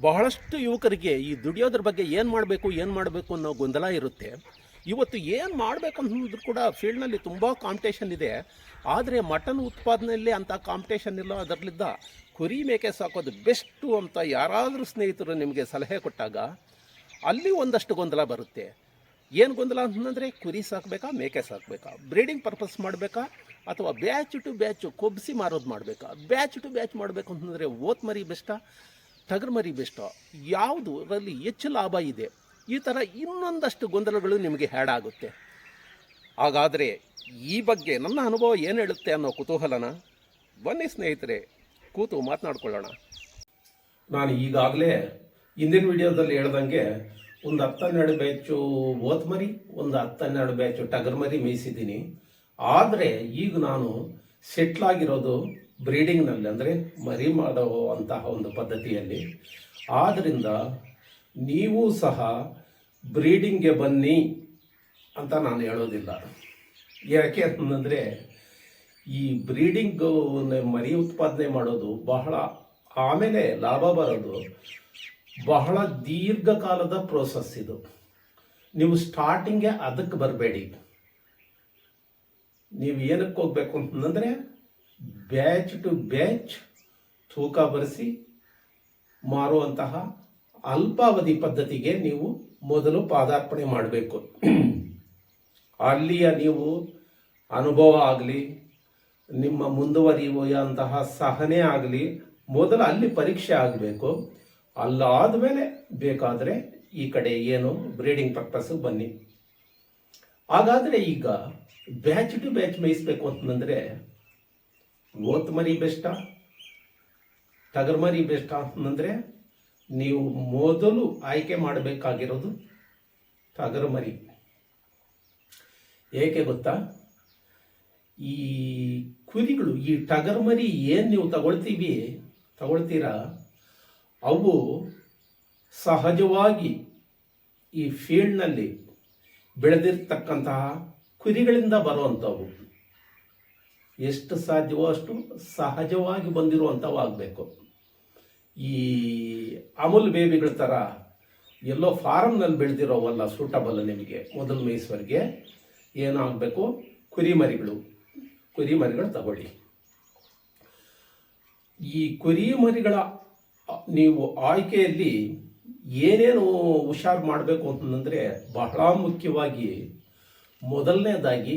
ಬಹಳಷ್ಟು ಯುವಕರಿಗೆ ಈ ದುಡಿಯೋದ್ರ ಬಗ್ಗೆ ಏನು ಮಾಡಬೇಕು ಅನ್ನೋ ಗೊಂದಲ ಇರುತ್ತೆ. ಇವತ್ತು ಏನು ಮಾಡಬೇಕು ಅಂತಂದ್ರೂ ಕೂಡ ಫೀಲ್ಡ್ನಲ್ಲಿ ತುಂಬ ಕಾಂಪಿಟೇಷನ್ ಇದೆ. ಆದರೆ ಮಟನ್ ಉತ್ಪಾದನೆಯಲ್ಲಿ ಅಂಥ ಕಾಂಪಿಟೇಷನ್ ಇಲ್ಲ. ಅದರಲ್ಲಿದ್ದ ಕುರಿ ಮೇಕೆ ಸಾಕೋದು ಬೆಸ್ಟು ಅಂತ ಯಾರಾದರೂ ಸ್ನೇಹಿತರು ನಿಮಗೆ ಸಲಹೆ ಕೊಟ್ಟಾಗ ಅಲ್ಲಿ ಒಂದಷ್ಟು ಗೊಂದಲ ಬರುತ್ತೆ. ಏನು ಗೊಂದಲ ಅಂತಂದರೆ ಕುರಿ ಸಾಕಬೇಕಾ, ಮೇಕೆ ಸಾಕಬೇಕಾ, ಬ್ರೀಡಿಂಗ್ ಪರ್ಪಸ್ ಮಾಡಬೇಕಾ, ಅಥವಾ ಬ್ಯಾಚ್ ಟು ಬ್ಯಾಚು ಕೊಬ್ಬಿಸಿ ಮಾರೋದು ಮಾಡಬೇಕಾ, ಬ್ಯಾಚ್ ಟು ಬ್ಯಾಚ್ ಮಾಡಬೇಕು ಅಂತಂದರೆ ಓತ್ ಮರಿ ಬೆಸ್ಟಾ, ಟಗರು ಮರಿ ಬೆಸ್ಟೋ, ಯಾವುದರಲ್ಲಿ ಹೆಚ್ಚು ಲಾಭ ಇದೆ, ಈ ಥರ ಇನ್ನೊಂದಷ್ಟು ಗೊಂದಲಗಳು ನಿಮಗೆ ಆಗುತ್ತೆ. ಹಾಗಾದರೆ ಈ ಬಗ್ಗೆ ನನ್ನ ಅನುಭವ ಏನು ಹೇಳುತ್ತೆ ಅನ್ನೋ ಕುತೂಹಲನ ಬನ್ನಿ ಸ್ನೇಹಿತರೆ ಕೂತು ಮಾತನಾಡ್ಕೊಳ್ಳೋಣ. ನಾನು ಈಗಾಗಲೇ ಹಿಂದಿನ ವಿಡಿಯೋದಲ್ಲಿ ಹೇಳ್ದಂಗೆ ಒಂದು 10-12 ಬ್ಯಾಚು ಓತ್ ಮರಿ, ಒಂದು 10-12 ಬ್ಯಾಚು ಟಗರು ಮರಿ ಮೇಯಿಸಿದ್ದೀನಿ. ಆದರೆ ಈಗ ನಾನು ಸೆಟ್ಲಾಗಿರೋದು ಬ್ರೀಡಿಂಗ್ನಲ್ಲಿ, ಅಂದರೆ ಮರಿ ಮಾಡುವಂತಹ ಒಂದು ಪದ್ಧತಿಯಲ್ಲಿ. ಆದ್ದರಿಂದ ನೀವು ಸಹ ಬ್ರೀಡಿಂಗ್ಗೆ ಬನ್ನಿ ಅಂತ ನಾನು ಹೇಳೋದಿಲ್ಲ. ಯಾಕೆ ಅಂತಂದರೆ ಈ ಬ್ರೀಡಿಂಗು ಮರಿ ಉತ್ಪಾದನೆ ಮಾಡೋದು ಬಹಳ, ಆಮೇಲೆ ಲಾಭ ಬರೋದು ಬಹಳ ದೀರ್ಘಕಾಲದ ಪ್ರೋಸೆಸ್ ಇದು. ನೀವು ಸ್ಟಾರ್ಟಿಂಗ್ಗೆ ಅದಕ್ಕೆ ಬರಬೇಡಿ. ನೀವು ಏನಕ್ಕೆ ಹೋಗ್ಬೇಕು ಅಂತಂದರೆ ಬ್ಯಾಚ್ ಟು ಬ್ಯಾಚ್ ತೂಕ ಬರೆಸಿ ಮಾರುವಂತಹ ಅಲ್ಪಾವಧಿ ಪದ್ಧತಿಗೆ ನೀವು ಮೊದಲು ಪಾದಾರ್ಪಣೆ ಮಾಡಬೇಕು. ಅಲ್ಲಿಯ ನೀವು ಅನುಭವ ಆಗಲಿ, ನಿಮ್ಮ ಮುಂದುವರಿಯುವಂತಹ ಸಹನೆ ಆಗಲಿ, ಮೊದಲು ಅಲ್ಲಿ ಪರೀಕ್ಷೆ ಆಗಬೇಕು. ಅಲ್ಲಾದ ಮೇಲೆ ಬೇಕಾದರೆ ಈ ಕಡೆ ಏನು ಬ್ರೀಡಿಂಗ್ ಪರ್ಪಸ್ಗೆ ಬನ್ನಿ. ಹಾಗಾದರೆ ಈಗ ಬ್ಯಾಚ್ ಟು ಬ್ಯಾಚ್ ಮೇಯಿಸ್ಬೇಕು ಅಂತಂದರೆ ಓತ್ ಮರಿ ಬೆಸ್ಟಾ, ಟಗರು ಮರಿ ಬೆಸ್ಟಾ ಅಂತಂದರೆ ನೀವು ಮೊದಲು ಆಯ್ಕೆ ಮಾಡಬೇಕಾಗಿರೋದು ಟಗರು ಮರಿ. ಏಕೆ ಗೊತ್ತಾ? ಈ ಕುರಿಗಳು, ಈ ಟಗರು ಮರಿ ಏನು ನೀವು ತಗೊಳ್ತೀರಾ, ಅವು ಸಹಜವಾಗಿ ಈ ಫೀಲ್ಡ್ನಲ್ಲಿ ಬೆಳೆದಿರ್ತಕ್ಕಂತಹ ಕುರಿಗಳಿಂದ ಬರುವಂಥವು. ಎಷ್ಟು ಸಾಧ್ಯವೋ ಅಷ್ಟು ಸಹಜವಾಗಿ ಬಂದಿರುವಂಥವು ಆಗಬೇಕು. ಈ ಅಮೂಲ್ ಬೇಬಿಗಳ ಥರ ಎಲ್ಲೋ ಫಾರಮ್ನಲ್ಲಿ ಬೆಳೆದಿರೋವಲ್ಲ ಸೂಟಬಲ್ ನಿಮಗೆ. ಮೊದಲು ಮೇಯಿಸುವವರಿಗೆ ಏನಾಗಬೇಕು, ಕುರಿಮರಿಗಳು ತಗೊಳ್ಳಿ. ಈ ಕುರಿಮರಿಗಳ ನೀವು ಆಯ್ಕೆಯಲ್ಲಿ ಏನೇನು ಹುಷಾರು ಮಾಡಬೇಕು ಅಂತಂದರೆ ಬಹಳ ಮುಖ್ಯವಾಗಿ ಮೊದಲನೇದಾಗಿ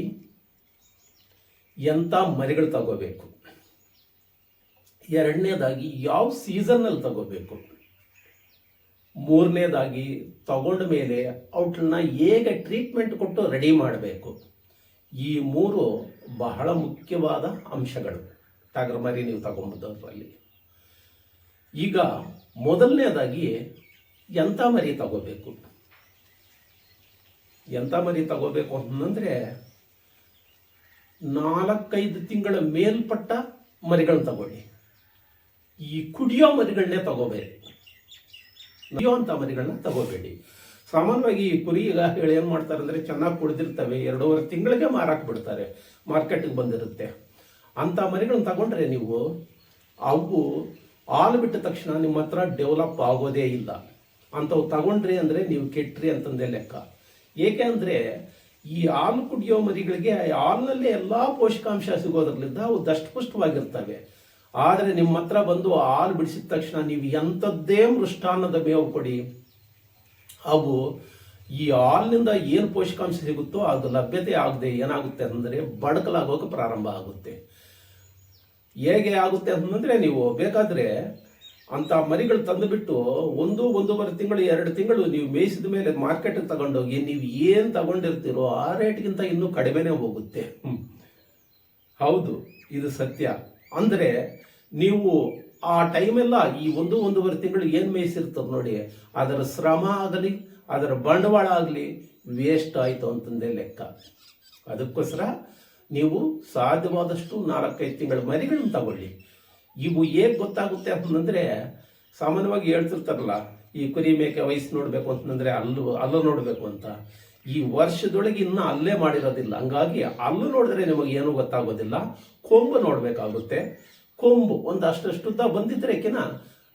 ಎಂಥ ಮರಿಗಳು ತಗೋಬೇಕು, ಎರಡನೇದಾಗಿ ಯಾವ ಸೀಸನ್ನಲ್ಲಿ ತಗೋಬೇಕು, ಮೂರನೇದಾಗಿ ತಗೊಂಡ ಮೇಲೆ ಔಟ್ಲನ್ನ ಹೇಗೆ ಟ್ರೀಟ್ಮೆಂಟ್ ಕೊಟ್ಟು ರೆಡಿ ಮಾಡಬೇಕು. ಈ ಮೂರು ಬಹಳ ಮುಖ್ಯವಾದ ಅಂಶಗಳು ಟಗರು ಮರಿ ನೀವು ತಗೊಂಬುದರಲ್ಲಿ. ಈಗ ಮೊದಲನೇದಾಗಿ ಎಂಥ ಮರಿ ತಗೋಬೇಕು ಅಂತಂದರೆ 4-5 ತಿಂಗಳ ಮೇಲ್ಪಟ್ಟ ಮರಿಗಳನ್ನ ತಗೊಳ್ಳಿ. ಈ ಕುಡಿಯೋ ಮರಿಗಳನ್ನೇ ತಗೋಬೇಡಿ, ಕುಡಿಯೋಂಥ ಮರಿಗಳನ್ನ ತಗೋಬೇಡಿ. ಸಾಮಾನ್ಯವಾಗಿ ಈ ಕುರಿಗಳು ಏನು ಮಾಡ್ತಾರೆ ಅಂದರೆ ಚೆನ್ನಾಗಿ ಕುಡಿದಿರ್ತವೆ, 2.5 ತಿಂಗಳಿಗೆ ಮಾರಾಕ್ ಬಿಡ್ತಾರೆ, ಮಾರ್ಕೆಟಿಗೆ ಬಂದಿರುತ್ತೆ. ಅಂಥ ಮರಿಗಳನ್ನ ತಗೊಂಡ್ರೆ ನೀವು ಅವು ಹಾಲು ಬಿಟ್ಟ ತಕ್ಷಣ ನಿಮ್ಮ ಹತ್ರ ಡೆವಲಪ್ ಆಗೋದೇ ಇಲ್ಲ. ಅಂಥವು ತಗೊಂಡ್ರಿ ಅಂದರೆ ನೀವು ಕೆಟ್ಟ್ರಿ ಅಂತಂದೇ ಲೆಕ್ಕ. ಏಕೆ ಅಂದರೆ ಈ ಹಾಲು ಕುಡಿಯೋ ಮರಿಗಳಿಗೆ ಹಾಲಿನಲ್ಲೇ ಎಲ್ಲ ಪೋಷಕಾಂಶ ಸಿಗೋದ್ರಲ್ಲಿದ್ದ ಅವು ದಷ್ಟಪುಷ್ಟವಾಗಿರ್ತವೆ. ಆದರೆ ನಿಮ್ಮ ಹತ್ರ ಬಂದು ಹಾಲು ಬಿಡಿಸಿದ ತಕ್ಷಣ ನೀವು ಎಂಥದ್ದೇ ಮೃಷ್ಟಾನ್ನದ ಮೇವು ಕೊಡಿ, ಅವು ಈ ಹಾಲಿನಿಂದ ಏನು ಪೋಷಕಾಂಶ ಸಿಗುತ್ತೋ ಅದು ಲಭ್ಯತೆ ಆಗದೆ ಏನಾಗುತ್ತೆ ಅಂದರೆ ಬಡಕಲಾಗೋಕೆ ಪ್ರಾರಂಭ ಆಗುತ್ತೆ. ಹೇಗೆ ಆಗುತ್ತೆ ಅಂತಂದರೆ ನೀವು ಬೇಕಾದರೆ ಅಂಥ ಮರಿಗಳು ತಂದುಬಿಟ್ಟು 1-1.5 ತಿಂಗಳು 2 ತಿಂಗಳು ನೀವು ಮೇಯಿಸಿದ ಮೇಲೆ ಮಾರ್ಕೆಟ್ಗೆ ತಗೊಂಡೋಗಿ ನೀವು ಏನು ತಗೊಂಡಿರ್ತೀರೋ ಆ ರೇಟ್ಗಿಂತ ಇನ್ನೂ ಕಡಿಮೆನೇ ಹೋಗುತ್ತೆ. ಹೌದು, ಇದು ಸತ್ಯ. ಅಂದರೆ ನೀವು ಆ ಟೈಮೆಲ್ಲ ಈ 1-1.5 ತಿಂಗಳು ಏನು ಮೇಯಿಸಿರ್ತಾರೆ ನೋಡಿ, ಅದರ ಶ್ರಮ ಆಗಲಿ ಅದರ ಬಂಡವಾಳ ಆಗಲಿ ವೇಸ್ಟ್ ಆಯಿತು ಅಂತಂದೇ ಲೆಕ್ಕ. ಅದಕ್ಕೋಸ್ಕರ ನೀವು ಸಾಧ್ಯವಾದಷ್ಟು 4-5 ತಿಂಗಳ ಮರಿಗಳನ್ನ ತಗೊಳ್ಳಿ. ಇವು ಹೇಗೆ ಗೊತ್ತಾಗುತ್ತೆ ಅಂತಂದರೆ ಸಾಮಾನ್ಯವಾಗಿ ಹೇಳ್ತಿರ್ತಾರಲ್ಲ, ಈ ಕುರಿ ಮೇಕೆ ವಯಸ್ಸು ನೋಡಬೇಕು ಅಂತಂದರೆ ಅಲ್ಲೂ ನೋಡಬೇಕು ಅಂತ. ಈ ವರ್ಷದೊಳಗೆ ಇನ್ನೂ ಅಲ್ಲೇ ಮಾಡಿರೋದಿಲ್ಲ, ಹಂಗಾಗಿ ಅಲ್ಲೂ ನೋಡಿದ್ರೆ ನಿಮಗೆ ಏನೂ ಗೊತ್ತಾಗೋದಿಲ್ಲ. ಕೊಂಬು ನೋಡಬೇಕಾಗುತ್ತೆ. ಕೊಂಬು ಒಂದು ಅಷ್ಟುದ್ದ ಬಂದಿದ್ದರೆಕಿನ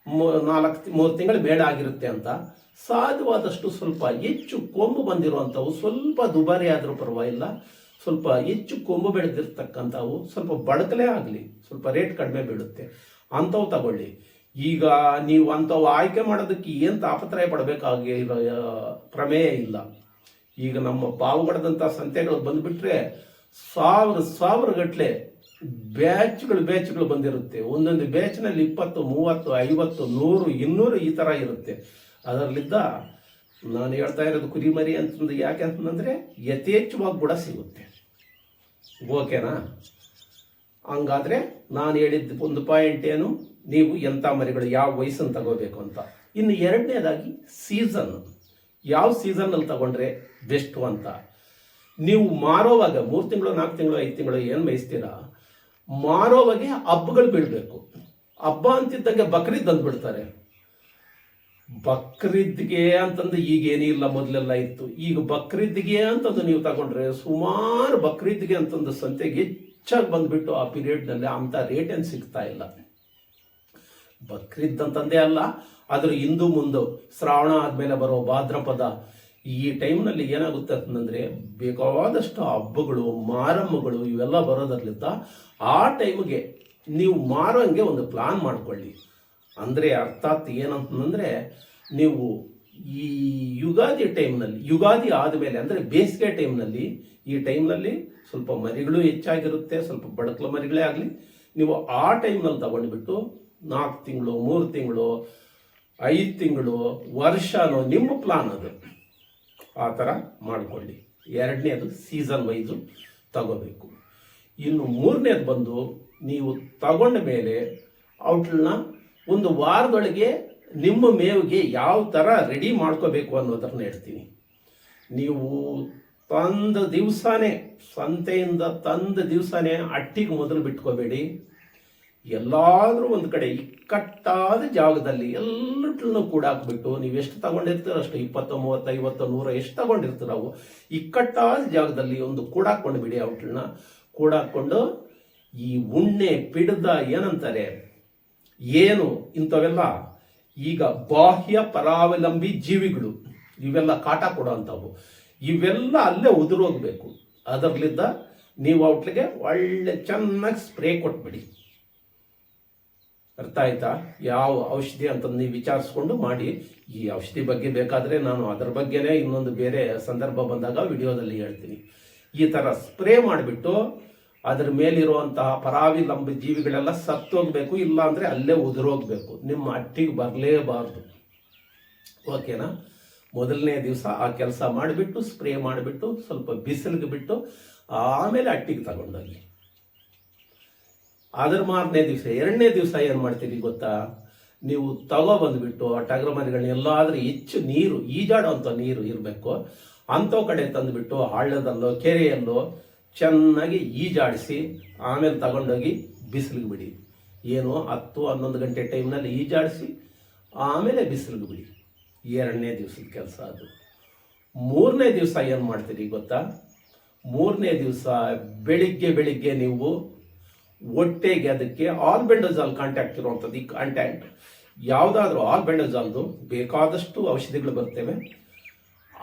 3 ತಿಂಗಳು ಬೇಡ ಆಗಿರುತ್ತೆ ಅಂತ. ಸಾಧ್ಯವಾದಷ್ಟು ಸ್ವಲ್ಪ ಹೆಚ್ಚು ಕೊಂಬು ಬಂದಿರುವಂಥವು, ಸ್ವಲ್ಪ ದುಬಾರಿ ಆದರೂ ಪರವಾಗಿಲ್ಲ, ಸ್ವಲ್ಪ ಹೆಚ್ಚು ಕೊಂಬು ಬೆಳೆದಿರ್ತಕ್ಕಂಥವು, ಸ್ವಲ್ಪ ಬಡಕಲೇ ಆಗಲಿ, ಸ್ವಲ್ಪ ರೇಟ್ ಕಡಿಮೆ ಬೀಳುತ್ತೆ ಅಂಥವು ತಗೊಳ್ಳಿ. ಈಗ ನೀವು ಅಂಥವು ಆಯ್ಕೆ ಮಾಡೋದಕ್ಕೆ ಏನು ತಾಪತ್ರಯ ಪಡಬೇಕಾಗಿರೋ ಪ್ರಮೇಯ ಇಲ್ಲ. ಈಗ ನಮ್ಮ ಪಾವಗಡದಂಥ ಸಂತೆಗಳು ಬಂದುಬಿಟ್ರೆ ಸಾವಿರ ಗಟ್ಟಲೆ ಬ್ಯಾಚ್ಗಳು ಬಂದಿರುತ್ತೆ. ಒಂದೊಂದು ಬ್ಯಾಚ್ನಲ್ಲಿ 20, 30, 50, 100, 200 ಈ ಥರ ಇರುತ್ತೆ. ಅದರಲ್ಲಿದ್ದ ನಾನು ಹೇಳ್ತಾ ಇರೋದು ಕುರಿಮರಿ ಅಂತಂದು ಯಾಕೆ ಅಂತಂದರೆ ಯಥೇಚ್ಛವಾಗಿ ಕೂಡ ಸಿಗುತ್ತೆ. ಓಕೆನಾ? ಹಂಗಾದರೆ ನಾನು ಹೇಳಿದ್ದು ಒಂದು ಪಾಯಿಂಟ್ ಏನು, ನೀವು ಎಂಥ ಮರಿಗಳು ಯಾವ ವಯಸ್ಸನ್ನು ತಗೋಬೇಕು ಅಂತ. ಇನ್ನು ಎರಡನೇದಾಗಿ ಸೀಸನ್, ಯಾವ ಸೀಸನ್ನಲ್ಲಿ ತಗೊಂಡ್ರೆ ಬೆಸ್ಟು ಅಂತ. ನೀವು ಮಾರೋವಾಗ 3 ತಿಂಗಳು 4 ತಿಂಗಳು 5 ತಿಂಗಳು ಏನು ಮೇಯಿಸ್ತೀರಾ, ಮಾರೋವಾಗೆ ಹಬ್ಬಗಳು ಬೀಳಬೇಕು. ಹಬ್ಬ ಅಂತಿದ್ದಂಗೆ ಬಕ್ರೀದ್ ಅಂದ್ಬಿಡ್ತಾರೆ. ಬಕ್ರೀದ್ಗೆ ಅಂತಂದು ಈಗೇನಿಲ್ಲ, ಮೊದಲೆಲ್ಲ ಇತ್ತು. ಈಗ ಬಕ್ರೀದ್ಗೆ ಅಂತಂದು ನೀವು ತಗೊಂಡ್ರೆ ಸುಮಾರು ಬಕ್ರೀದ್ಗೆ ಅಂತಂದು ಸಂತೆಗೆ ಹೆಚ್ಚಾಗಿ ಬಂದ್ಬಿಟ್ಟು ಆ ಪೀರಿಯಡ್ನಲ್ಲಿ ಅಂಥ ರೇಟ್ ಏನು ಸಿಗ್ತಾ ಇಲ್ಲ. ಬಕ್ರೀದ್ ಅಂತಂದೇ ಅಲ್ಲ, ಅದ್ರ ಹಿಂದೂ ಮುಂದೆ ಶ್ರಾವಣ ಆದಮೇಲೆ ಬರೋ ಭಾದ್ರಪದ ಈ ಟೈಮ್ನಲ್ಲಿ ಏನಾಗುತ್ತೆ ಅಂತಂದರೆ ಬೇಕಾದಷ್ಟು ಹಬ್ಬಗಳು, ಮಾರಮ್ಮಗಳು ಇವೆಲ್ಲ ಬರೋದ್ರಲ್ಲಿದ್ದ ಆ ಟೈಮ್ಗೆ ನೀವು ಮಾರೋಂಗೆ ಒಂದು ಪ್ಲಾನ್ ಮಾಡ್ಕೊಳ್ಳಿ. ಅಂದರೆ ಅರ್ಥಾತ್ ಏನಂತಂದರೆ ನೀವು ಈ ಯುಗಾದಿ ಟೈಮ್ನಲ್ಲಿ, ಯುಗಾದಿ ಆದಮೇಲೆ ಅಂದರೆ ಬೇಸಿಗೆ ಟೈಮ್ನಲ್ಲಿ, ಈ ಟೈಮ್ನಲ್ಲಿ ಸ್ವಲ್ಪ ಮರಿಗಳು ಹೆಚ್ಚಾಗಿರುತ್ತೆ, ಸ್ವಲ್ಪ ಬಡಕಲ ಮರಿಗಳೇ ಆಗಲಿ, ನೀವು ಆ ಟೈಮ್ನಲ್ಲಿ ತಗೊಂಡ್ಬಿಟ್ಟು 4 ತಿಂಗಳು 3 ತಿಂಗಳು 5 ತಿಂಗಳು ವರ್ಷನೋ ನಿಮ್ಮ ಪ್ಲಾನ್ ಅದು, ಆ ಥರ ಮಾಡಿಕೊಳ್ಳಿ. ಎರಡನೇದು ಸೀಸನ್ ವೈಸು ತಗೋಬೇಕು. ಇನ್ನು ಮೂರನೇದು ಬಂದು ನೀವು ತಗೊಂಡ ಮೇಲೆ ಔಟ್ಲನ್ನ ಒಂದು ವಾರದೊಳಗೆ ನಿಮ್ಮ ಮೇವಿಗೆ ಯಾವ ಥರ ರೆಡಿ ಮಾಡ್ಕೋಬೇಕು ಅನ್ನೋದನ್ನ ಹೇಳ್ತೀನಿ. ನೀವು ತಂದ ದಿವಸನೇ, ಸಂತೆಯಿಂದ ತಂದ ದಿವಸನೇ ಅಟ್ಟಿಗೆ ಮೊದಲು ಬಿಟ್ಕೋಬೇಡಿ. ಎಲ್ಲಾದರೂ ಒಂದು ಕಡೆ ಇಕ್ಕಟ್ಟಾದ ಜಾಗದಲ್ಲಿ ಎಲ್ಲಟ್ಲನ್ನು ಕೂಡ ಹಾಕ್ಬಿಟ್ಟು, ನೀವು ಎಷ್ಟು ತಗೊಂಡಿರ್ತೀರ ಅಷ್ಟು 20, 30, 50, 100 ಎಷ್ಟು ತಗೊಂಡಿರ್ತೀರ ಅವು ಇಕ್ಕಟ್ಟಾದ ಜಾಗದಲ್ಲಿ ಒಂದು ಕೂಡಾಕೊಂಡು ಬಿಡಿ. ಔಟ್ಲನ್ನ ಕೂಡಾಕೊಂಡು ಈ ಉಣ್ಣೆ ಪಿಡ್ದ ಏನಂತಾರೆ ಏನು ಇಂಥವೆಲ್ಲ ಈಗ ಬಾಹ್ಯ ಪರಾವಲಂಬಿ ಜೀವಿಗಳು ಇವೆಲ್ಲ ಕಾಟ ಕೊಡೋ ಅಂಥವು, ಇವೆಲ್ಲ ಅಲ್ಲೇ ಉದುರೋಗ್ಬೇಕು. ಅದರಲ್ಲಿದ್ದ ನೀವು ಔಟ್ಲಿಗೆ ಒಳ್ಳೆ ಚೆನ್ನಾಗಿ ಸ್ಪ್ರೇ ಕೊಟ್ಬಿಡಿ. ಅರ್ಥ ಆಯ್ತಾ? ಯಾವ ಔಷಧಿ ಅಂತ ನೀವು ವಿಚಾರಿಸ್ಕೊಂಡು ಮಾಡಿ. ಈ ಔಷಧಿ ಬಗ್ಗೆ ಬೇಕಾದರೆ ನಾನು ಅದರ ಬಗ್ಗೆನೇ ಇನ್ನೊಂದು ಬೇರೆ ಸಂದರ್ಭ ಬಂದಾಗ ವಿಡಿಯೋದಲ್ಲಿ ಹೇಳ್ತೀನಿ. ಈ ಥರ ಸ್ಪ್ರೇ ಮಾಡಿಬಿಟ್ಟು ಅದರ ಮೇಲಿರುವಂತಹ ಪರಾವಲಂಬಿ ಜೀವಿಗಳೆಲ್ಲ ಸತ್ತೋಗ್ಬೇಕು, ಇಲ್ಲ ಅಂದರೆ ಅಲ್ಲೇ ಉದುರೋಗ್ಬೇಕು, ನಿಮ್ಮ ಅಟ್ಟಿಗೆ ಬರಲೇಬಾರ್ದು. ಓಕೆನಾ? ಮೊದಲನೇ ದಿವಸ ಆ ಕೆಲಸ ಮಾಡಿಬಿಟ್ಟು ಸ್ಪ್ರೇ ಮಾಡಿಬಿಟ್ಟು ಸ್ವಲ್ಪ ಬಿಸಿಲಿಗೆ ಬಿಟ್ಟು ಆಮೇಲೆ ಅಟ್ಟಿಗೆ ತಗೊಂಡೋಗಿ. ಅದರ ಮಾರನೇ ದಿವಸ, ಎರಡನೇ ದಿವಸ ಏನು ಮಾಡ್ತೀರಿ ಗೊತ್ತಾ, ನೀವು ಬಂದುಬಿಟ್ಟು ಆ ಟಗರು ಮರಿಗಳನ್ನ ಎಲ್ಲಾದರೂ ಹೆಚ್ಚು ನೀರು ಈಜಾಡೋವಂಥ ನೀರು ಇರಬೇಕು ಅಂಥವು ಕಡೆ ತಂದುಬಿಟ್ಟು ಹಳ್ಳದಲ್ಲೋ ಕೆರೆಯಲ್ಲೋ ಚೆನ್ನಾಗಿ ಈಜಾಡಿಸಿ ಆಮೇಲೆ ತಗೊಂಡೋಗಿ ಬಿಸಿಲಿಗೆ ಬಿಡಿ. ಏನು 10-11 ಗಂಟೆ ಟೈಮ್ನಲ್ಲಿ ಈಜಾಡಿಸಿ ಆಮೇಲೆ ಬಿಸಿಲಿಗೆ ಬಿಡಿ. ಎರಡನೇ ದಿವಸದ ಕೆಲಸ ಅದು. ಮೂರನೇ ದಿವಸ ಏನು ಮಾಡ್ತೀರಿ ಗೊತ್ತಾ, ಮೂರನೇ ದಿವಸ ಬೆಳಿಗ್ಗೆ ನೀವು ಹೊಟ್ಟೆಗೆ ಅದಕ್ಕೆ ಆಲ್ಬೆಂಡಜಾಲ್ ಕಾಂಟ್ಯಾಕ್ಟ್ ಇರುವಂಥದ್ದು, ಈ ಕಾಂಟ್ಯಾಕ್ಟ್ ಯಾವುದಾದ್ರೂ ಆಲ್ಬೆಂಡಜಾಲ್ದು ಬೇಕಾದಷ್ಟು ಔಷಧಿಗಳು ಬರ್ತವೆ,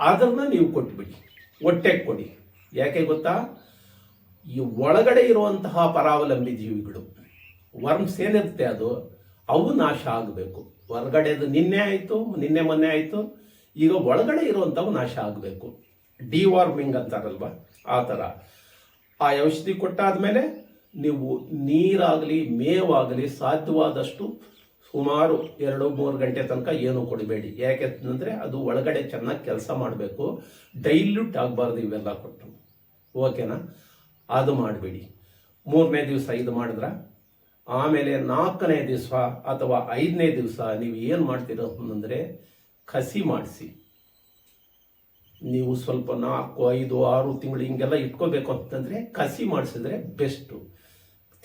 ಅದನ್ನು ನೀವು ಕೊಟ್ಬಿಡಿ, ಹೊಟ್ಟೆಗೆ ಕೊಡಿ. ಯಾಕೆ ಗೊತ್ತಾ, ಈ ಒಳಗಡೆ ಇರುವಂತಹ ಪರಾವಲಂಬಿ ಜೀವಿಗಳು ವರ್ಮ್ಸ್ ಏನಿರುತ್ತೆ ಅವು ನಾಶ ಆಗಬೇಕು. ಹೊರಗಡೆದು ನಿನ್ನೆ ಮೊನ್ನೆ ಆಯಿತು, ಈಗ ಒಳಗಡೆ ಇರುವಂಥವು ನಾಶ ಆಗಬೇಕು. ಡಿವಾರ್ಮಿಂಗ್ ಅಂತಾರಲ್ವ, ಆ ಥರ. ಆ ಔಷಧಿ ಕೊಟ್ಟಾದಮೇಲೆ ನೀವು ನೀರಾಗಲಿ ಮೇವಾಗಲಿ ಸಾಧ್ಯವಾದಷ್ಟು ಸುಮಾರು 2-3 ಗಂಟೆ ತನಕ ಏನು ಕೊಡಬೇಡಿ. ಯಾಕೆಂತಂದರೆ ಅದು ಒಳಗಡೆ ಚೆನ್ನಾಗಿ ಕೆಲಸ ಮಾಡಬೇಕು, ಡೈಲ್ಯೂಟ್ ಆಗಬಾರ್ದು ಇವೆಲ್ಲ ಕೊಟ್ಟು. ಓಕೆನಾ? ಅದು ಮಾಡಬೇಡಿ. ಮೂರನೇ ದಿವಸ ಇದು ಮಾಡಿದ್ರೆ ಆಮೇಲೆ 4ನೇ ದಿವಸ ಅಥವಾ 5ನೇ ದಿವಸ ನೀವು ಏನು ಮಾಡ್ತೀರ ಅಂತಂದರೆ ಕಸಿ ಮಾಡಿಸಿ. ನೀವು ಸ್ವಲ್ಪ 4, 5, 6 ತಿಂಗಳು ಹಿಂಗೆಲ್ಲ ಇಟ್ಕೋಬೇಕು ಅಂತಂದರೆ ಕಸಿ ಮಾಡಿಸಿದ್ರೆ ಬೆಸ್ಟು.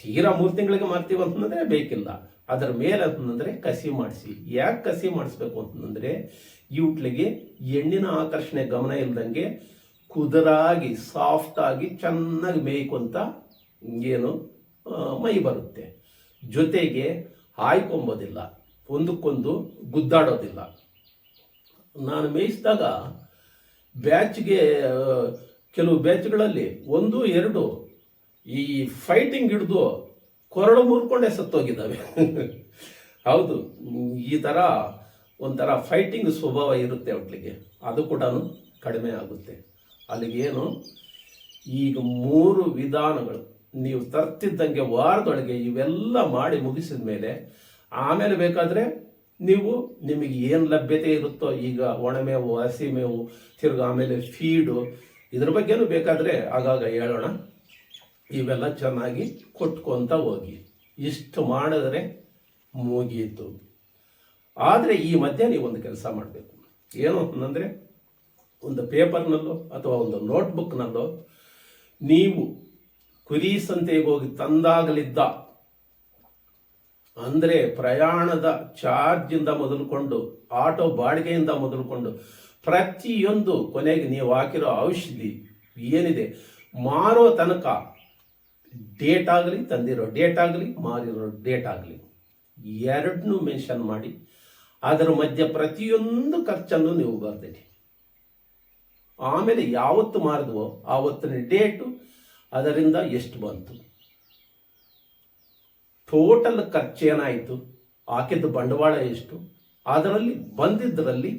ತೀರಾ 3 ತಿಂಗಳಿಗೆ ಮಾಡ್ತೀವಿ ಅಂತಂದರೆ ಬೇಕಿಲ್ಲ. ಅದರ ಮೇಲೆ ಅಂತಂದರೆ ಕಸಿ ಮಾಡಿಸಿ. ಯಾಕೆ ಕಸಿ ಮಾಡಿಸ್ಬೇಕು ಅಂತಂದರೆ ಇವುಟ್ಲಿಗೆ ಎಣ್ಣಿನ ಆಕರ್ಷಣೆ ಗಮನ ಇಲ್ದಂಗೆ ಕುದುರಾಗಿ ಸಾಫ್ಟಾಗಿ ಚೆನ್ನಾಗಿ ಮೇಯ್ಕೊಂತ ಏನು ಮೈ ಬರುತ್ತೆ. ಜೊತೆಗೆ ಹಾಯ್ಕೊಂಬೋದಿಲ್ಲ. ಒಂದಕ್ಕೊಂದು ಗುದ್ದಾಡೋದಿಲ್ಲ. ನಾನು ಮೇಯಿಸಿದಾಗ ಬ್ಯಾಚ್ಗೆ ಕೆಲವು ಬ್ಯಾಚ್ಗಳಲ್ಲಿ 1-2 ಈ ಫೈಟಿಂಗ್ ಹಿಡಿದು ಕೊರಡು ಮುರ್ಕೊಂಡೇ ಸತ್ತೋಗಿದ್ದಾವೆ. ಹೌದು, ಈ ಥರ ಒಂಥರ ಫೈಟಿಂಗ್ ಸ್ವಭಾವ ಇರುತ್ತೆ ಅವಳಿಗೆ, ಅದು ಕೂಡ ಕಡಿಮೆ ಆಗುತ್ತೆ. ಅಲ್ಲಿಗೇನು ಈಗ 3 ವಿಧಾನಗಳು ನೀವು ತರ್ತಿದ್ದಂಗೆ ವಾರದೊಳಗೆ ಇವೆಲ್ಲ ಮಾಡಿ ಮುಗಿಸಿದ ಮೇಲೆ ಆಮೇಲೆ ಬೇಕಾದರೆ ನಿಮಗೆ ಏನು ಲಭ್ಯತೆ ಇರುತ್ತೋ, ಈಗ ಒಣಮೇವು, ಹಸಿಮೇವು, ತಿರ್ಗಿ ಆಮೇಲೆ ಫೀಡು, ಇದ್ರ ಬಗ್ಗೆನೂ ಬೇಕಾದರೆ ಆಗಾಗ ಹೇಳೋಣ. ಇವೆಲ್ಲ ಚೆನ್ನಾಗಿ ಕೊಟ್ಕೊತ ಹೋಗಿ. ಇಷ್ಟು ಮಾಡಿದ್ರೆ ಮುಗೀತು. ಆದರೆ ಈ ಮಧ್ಯೆ ನೀವು ಒಂದು ಕೆಲಸ ಮಾಡಬೇಕು. ಏನು ಅಂತಂದರೆ, ಒಂದು ಪೇಪರ್ನಲ್ಲೋ ಅಥವಾ ಒಂದು ನೋಟ್ಬುಕ್ನಲ್ಲೋ ನೀವು ಕುರಿ ಸಂತೆಗೆ ಹೋಗಿ ತಂದಾಗಲಿದ್ದ, ಅಂದರೆ ಪ್ರಯಾಣದ ಚಾರ್ಜಿಂದ ಮೊದಲುಕೊಂಡು ಆಟೋ ಬಾಡಿಗೆಯಿಂದ ಮೊದಲುಕೊಂಡು ಪ್ರತಿಯೊಂದು ಕೊನೆಗೆ ನೀವು ಹಾಕಿರೋ ಔಷಧಿ ಏನಿದೆ ಮಾರೋ ತನಕ ಡೇಟ್ ಆಗಲಿ, ತಂದಿರೋ ಡೇಟ್ ಆಗಲಿ, ಮಾರಿರೋ ಡೇಟ್ ಆಗಲಿ, ಎರಡನ್ನೂ ಮೆನ್ಷನ್ ಮಾಡಿ ಅದರ ಮಧ್ಯೆ ಪ್ರತಿಯೊಂದು ಖರ್ಚನ್ನು ನೀವು ಬರ್ದಿಡಿ. ಆಮೇಲೆ ಯಾವತ್ತು ಮಾರಿದ್ವೋ ಆವತ್ತಿನ ಡೇಟು, ಅದರಿಂದ ಎಷ್ಟು ಬಂತು, ಟೋಟಲ್ ಖರ್ಚೇನಾಯಿತು, ಹಾಕಿದ್ದು ಬಂಡವಾಳ ಎಷ್ಟು, ಅದರಲ್ಲಿ ಬಂದಿದ್ದರಲ್ಲಿ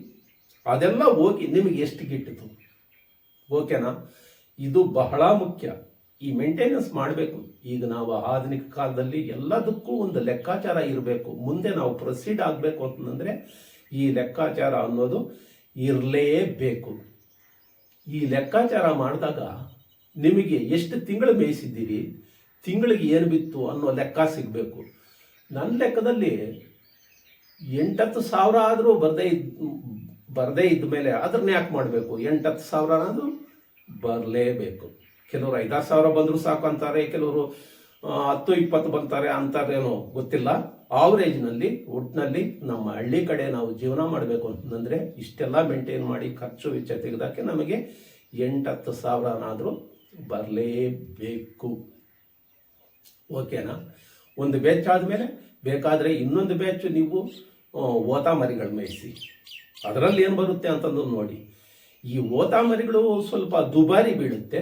ಅದೆಲ್ಲ ಹೋಗಿ ನಿಮಗೆ ಎಷ್ಟು ಗಿಟ್ಟಿತು. ಓಕೆನಾ? ಇದು ಬಹಳ ಮುಖ್ಯ. ಈ ಮೇಂಟೆನೆನ್ಸ್ ಮಾಡಬೇಕು. ಈಗ ನಾವು ಆಧುನಿಕ ಕಾಲದಲ್ಲಿ ಎಲ್ಲದಕ್ಕೂ ಒಂದು ಲೆಕ್ಕಾಚಾರ ಇರಬೇಕು. ಮುಂದೆ ನಾವು ಪ್ರೊಸೀಡ್ ಆಗಬೇಕು ಅಂತಂದರೆ ಈ ಲೆಕ್ಕಾಚಾರ ಅನ್ನೋದು ಇರಲೇಬೇಕು. ಈ ಲೆಕ್ಕಾಚಾರ ಮಾಡಿದಾಗ ನಿಮಗೆ ಎಷ್ಟು ತಿಂಗಳು ಮೇಯಿಸಿದ್ದೀರಿ, ತಿಂಗಳಿಗೆ ಏನು ಬಿತ್ತು ಅನ್ನೋ ಲೆಕ್ಕ ಸಿಗಬೇಕು. ನನ್ನ ಲೆಕ್ಕದಲ್ಲಿ 8-10 ಸಾವಿರ ಆದರೂ ಬರದೇ ಇದ್ದ ಮೇಲೆ ಅದನ್ನ ಯಾಕೆ ಮಾಡಬೇಕು? 8-10 ಸಾವಿರ ಅನ್ನೋದು ಬರಲೇಬೇಕು. ಕೆಲವರು 5-6 ಸಾವಿರ ಬಂದರೂ ಸಾಕು ಅಂತಾರೆ, ಕೆಲವರು 10-20 ಬಂತಾರೆ ಅಂತಾರೇನೋ ಗೊತ್ತಿಲ್ಲ. ಆವ್ರೇಜ್ನಲ್ಲಿ, ಒಟ್ಟಿನಲ್ಲಿ ನಮ್ಮ ಹಳ್ಳಿ ಕಡೆ ನಾವು ಜೀವನ ಮಾಡಬೇಕು ಅಂತಂದರೆ ಇಷ್ಟೆಲ್ಲ ಮೇಂಟೈನ್ ಮಾಡಿ ಖರ್ಚು ವೆಚ್ಚ ತೆಗೆದಕ್ಕೆ ನಮಗೆ 8-10 ಸಾವಿರನಾದರೂ ಬರಲೇಬೇಕು. ಓಕೆನಾ? ಒಂದು ಬ್ಯಾಚ್ ಆದಮೇಲೆ ಬೇಕಾದರೆ ಇನ್ನೊಂದು ಬ್ಯಾಚ್ ನೀವು ಓತಾ ಮರಿಗಳು ಮೇಯಿಸಿ. ಅದರಲ್ಲಿ ಏನು ಬರುತ್ತೆ ಅಂತಂದು ನೋಡಿ. ಈ ಓತಾ ಮರಿಗಳು ಸ್ವಲ್ಪ ದುಬಾರಿ ಬೀಳುತ್ತೆ,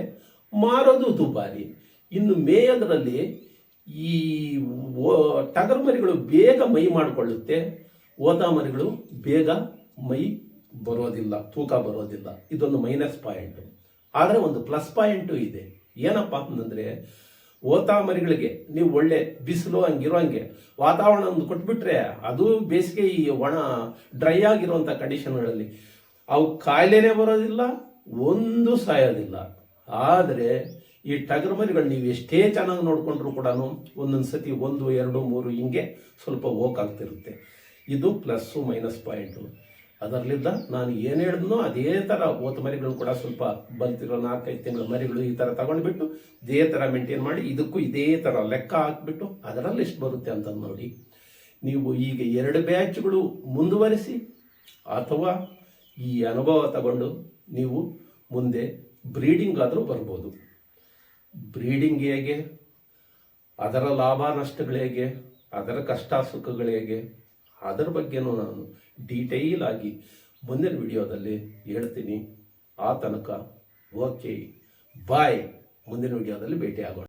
ಮಾರೋದು ದುಬಾರಿ. ಇನ್ನು ಮೇಯೋದ್ರಲ್ಲಿ ಈ ಟಗರು ಮರಿಗಳು ಬೇಗ ಮೈ ಮಾಡಿಕೊಳ್ಳುತ್ತೆ, ಓತಾ ಮರಿಗಳು ಬೇಗ ಮೈ ಬರೋದಿಲ್ಲ, ತೂಕ ಬರೋದಿಲ್ಲ. ಇದೊಂದು ಮೈನಸ್ ಪಾಯಿಂಟು. ಆದರೆ ಒಂದು ಪ್ಲಸ್ ಪಾಯಿಂಟು ಇದೆ. ಏನಪ್ಪ ಅಂತಂದರೆ, ಓತಾ ಮರಿಗಳಿಗೆ ನೀವು ಒಳ್ಳೆ ಬಿಸಿಲು ಹಂಗೆ ವಾತಾವರಣ ಒಂದು ಕೊಟ್ಬಿಟ್ರೆ, ಅದು ಬೇಸಿಗೆ ಈ ಒಣ ಡ್ರೈ ಆಗಿರುವಂಥ ಕಂಡೀಷನ್ಗಳಲ್ಲಿ ಅವು ಕಾಯಿಲೆನೇ ಬರೋದಿಲ್ಲ, ಒಂದು ಸಾಯೋದಿಲ್ಲ. ಆದರೆ ಈ ಟಗರು ಮರಿಗಳು ನೀವು ಎಷ್ಟೇ ಚೆನ್ನಾಗಿ ನೋಡಿಕೊಂಡ್ರೂ ಕೂಡ ಒಂದೊಂದು ಸತಿ 1, 2, 3 ಹಿಂಗೆ ಸ್ವಲ್ಪ ಹೋಗಾಗ್ತಿರುತ್ತೆ. ಇದು ಪ್ಲಸ್ಸು ಮೈನಸ್ ಪಾಯಿಂಟು. ಅದರಲ್ಲಿದ್ದ ನಾನು ಏನು ಹೇಳಿದ್ನೋ ಅದೇ ಥರ ಓತ ಮರಿಗಳು ಕೂಡ ಸ್ವಲ್ಪ ಬಂತಿರೋ 4-5 ತಿಂಗಳ ಮರಿಗಳು ಈ ಥರ ತಗೊಂಡ್ಬಿಟ್ಟು ಇದೇ ಥರ ಮೇಂಟೈನ್ ಮಾಡಿ, ಇದಕ್ಕೂ ಇದೇ ಥರ ಲೆಕ್ಕ ಹಾಕ್ಬಿಟ್ಟು ಅದರಲ್ಲಿ ಎಷ್ಟು ಬರುತ್ತೆ ಅಂತ ನೋಡಿ. ನೀವು ಈಗ 2 ಬ್ಯಾಚ್ಗಳು ಮುಂದುವರಿಸಿ ಅಥವಾ ಈ ಅನುಭವ ತಗೊಂಡು ನೀವು ಮುಂದೆ ಬ್ರೀಡಿಂಗ್ ಆದರೂ ಬರ್ಬೋದು. ಬ್ರೀಡಿಂಗ್ ಹೇಗೆ, ಅದರ ಲಾಭ ನಷ್ಟಗಳು ಹೇಗೆ, ಅದರ ಕಷ್ಟ ಸುಖಗಳು ಹೇಗೆ, ಅದರ ಬಗ್ಗೆನೂ ನಾನು ಡೀಟೇಲ್ ಆಗಿ ಮುಂದಿನ ವಿಡಿಯೋದಲ್ಲಿ ಹೇಳ್ತೀನಿ. ಆ ತನಕ ಓಕೆ, ಬಾಯ್. ಮುಂದಿನ ವಿಡಿಯೋದಲ್ಲಿ ಭೇಟಿ ಆಗೋಣ.